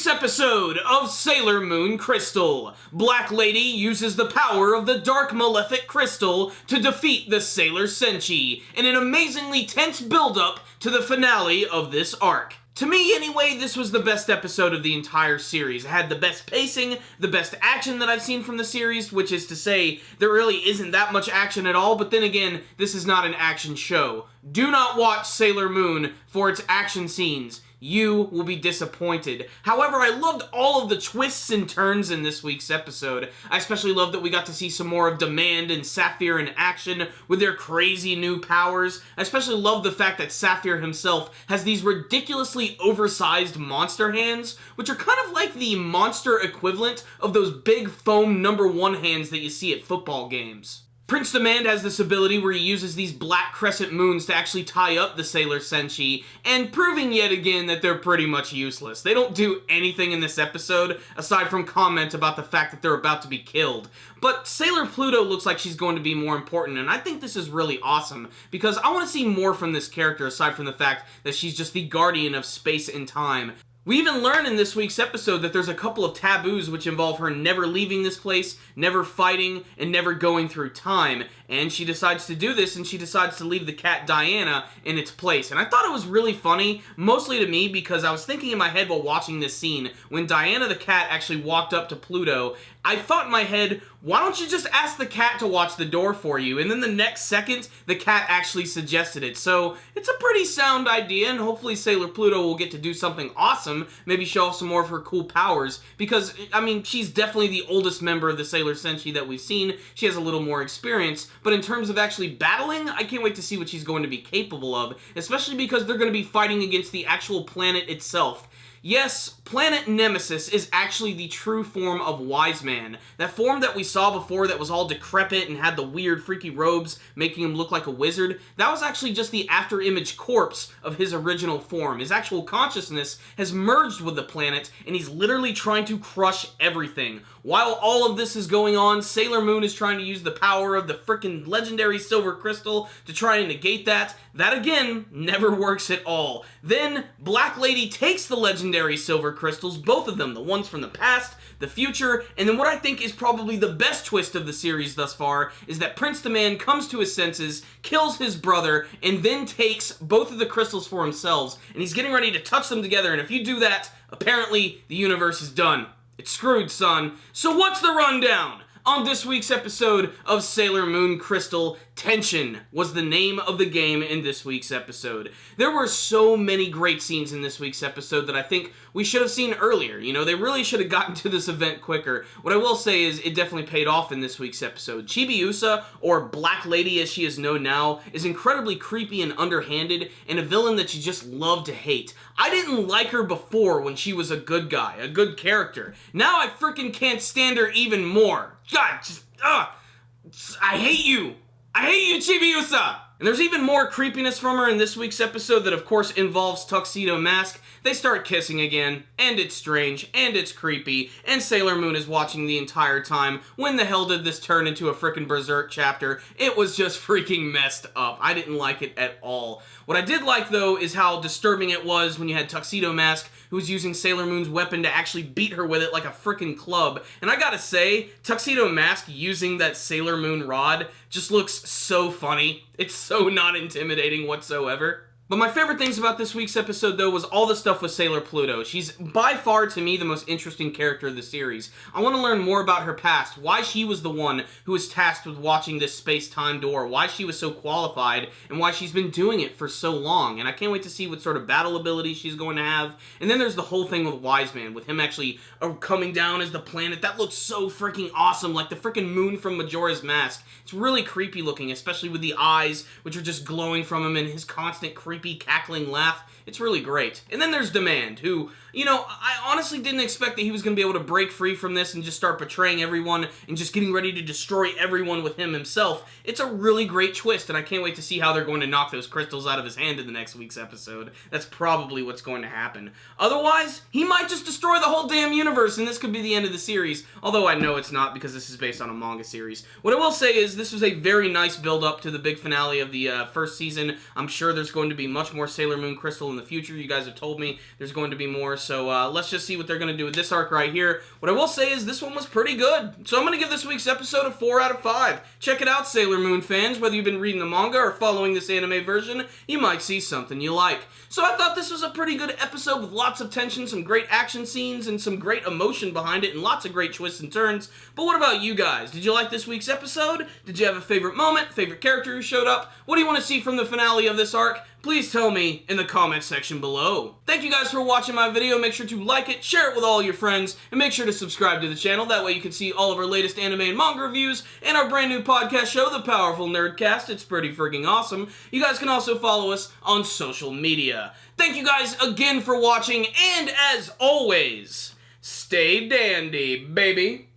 week's episode of Sailor Moon Crystal. Black Lady uses the power of the Dark Malefic Crystal to defeat the Sailor Senshi in an amazingly tense build-up to the finale of this arc. To me, anyway, this was the best episode of the entire series. It had the best pacing, the best action that I've seen from the series, which is to say, there really isn't that much action at all, but then again, this is not an action show. Do not watch Sailor Moon for its action scenes. You will be disappointed. However, I loved all of the twists and turns in this week's episode. I especially loved that we got to see some more of Demand and Sapphire in action with their crazy new powers. I especially loved the fact that Sapphire himself has these ridiculously oversized monster hands, which are kind of like the monster equivalent of those big foam #1 hands that you see at football games. Prince Demand has this ability where he uses these black crescent moons to actually tie up the Sailor Senshi, and proving yet again that they're pretty much useless. They don't do anything in this episode, aside from comment about the fact that they're about to be killed. But Sailor Pluto looks like she's going to be more important, and I think this is really awesome, because I want to see more from this character aside from the fact that she's just the guardian of space and time. We even learn in this week's episode that there's a couple of taboos which involve her never leaving this place, never fighting, and never going through time. And she decides to do this, and she decides to leave the cat Diana in its place. And I thought it was really funny, mostly to me, because I was thinking in my head while watching this scene, when Diana the cat actually walked up to Pluto, I thought in my head, why don't you just ask the cat to watch the door for you? And then the next second, the cat actually suggested it. So, it's a pretty sound idea, and hopefully Sailor Pluto will get to do something awesome, maybe show off some more of her cool powers, because, I mean, she's definitely the oldest member of the Sailor Senshi that we've seen. She has a little more experience, but in terms of actually battling, I can't wait to see what she's going to be capable of, especially because they're going to be fighting against the actual planet itself. Yes, Planet Nemesis is actually the true form of Wise Man. That form that we saw before that was all decrepit and had the weird freaky robes making him look like a wizard, that was actually just the after-image corpse of his original form. His actual consciousness has merged with the planet, and he's literally trying to crush everything. While all of this is going on, Sailor Moon is trying to use the power of the frickin' legendary silver crystal to try and negate that. That, again, never works at all. Then, Black Lady takes the legendary silver crystals, both of them, the ones from the past, the future, and then what I think is probably the best twist of the series thus far is that Prince Demand comes to his senses, kills his brother, and then takes both of the crystals for himself, and he's getting ready to touch them together, and if you do that, apparently the universe is done. It's screwed, son. So what's the rundown? On this week's episode of Sailor Moon Crystal, Tension was the name of the game in this week's episode. There were so many great scenes in this week's episode that I think we should have seen earlier. You know, they really should have gotten to this event quicker. What I will say is it definitely paid off in this week's episode. Chibiusa, or Black Lady as she is known now, is incredibly creepy and underhanded, and a villain that you just love to hate. I didn't like her before when she was a good guy, a good character. Now I freaking can't stand her even more. God, I hate you. I hate you, Chibiusa! And there's even more creepiness from her in this week's episode that of course involves Tuxedo Mask. They start kissing again, and it's strange, and it's creepy, and Sailor Moon is watching the entire time. When the hell did this turn into a frickin' Berserk chapter? It was just freaking messed up. I didn't like it at all. What I did like, though, is how disturbing it was when you had Tuxedo Mask, who was using Sailor Moon's weapon to actually beat her with it like a frickin' club. And I gotta say, Tuxedo Mask using that Sailor Moon rod just looks so funny. It's so not intimidating whatsoever. But my favorite things about this week's episode, though, was all the stuff with Sailor Pluto. She's by far, to me, the most interesting character of the series. I want to learn more about her past, why she was the one who was tasked with watching this space-time door, why she was so qualified, and why she's been doing it for so long. And I can't wait to see what sort of battle ability she's going to have. And then there's the whole thing with Wise Man, with him actually coming down as the planet. That looks so freaking awesome, like the freaking moon from Majora's Mask. It's really creepy looking, especially with the eyes, which are just glowing from him, and his constant creepy cackling laugh. It's really great. And then there's Demand, who, you know, I honestly didn't expect that he was going to be able to break free from this and just start betraying everyone and just getting ready to destroy everyone with him himself. It's a really great twist, and I can't wait to see how they're going to knock those crystals out of his hand in the next week's episode. That's probably what's going to happen. Otherwise, he might just destroy the whole damn universe, and this could be the end of the series, although I know it's not because this is based on a manga series. What I will say is this was a very nice build-up to the big finale of the first season. I'm sure there's going to be much more Sailor Moon Crystal in the future. You guys have told me there's going to be more, so let's just see what they're going to do with this arc right here. What I will say is this one was pretty good. So I'm going to give this week's episode a 4 out of 5. Check it out, Sailor Moon fans. Whether you've been reading the manga or following this anime version, you might see something you like. So I thought this was a pretty good episode with lots of tension, some great action scenes, and some great emotion behind it, and lots of great twists and turns. But what about you guys? Did you like this week's episode? Did you have a favorite moment, favorite character who showed up? What do you want to see from the finale of this arc? Please tell me in the comment section below. Thank you guys for watching my video. Make sure to like it, share it with all your friends, and make sure to subscribe to the channel. That way you can see all of our latest anime and manga reviews and our brand new podcast show, The Powerful Nerdcast. It's pretty frigging awesome. You guys can also follow us on social media. Thank you guys again for watching, and as always, stay dandy, baby.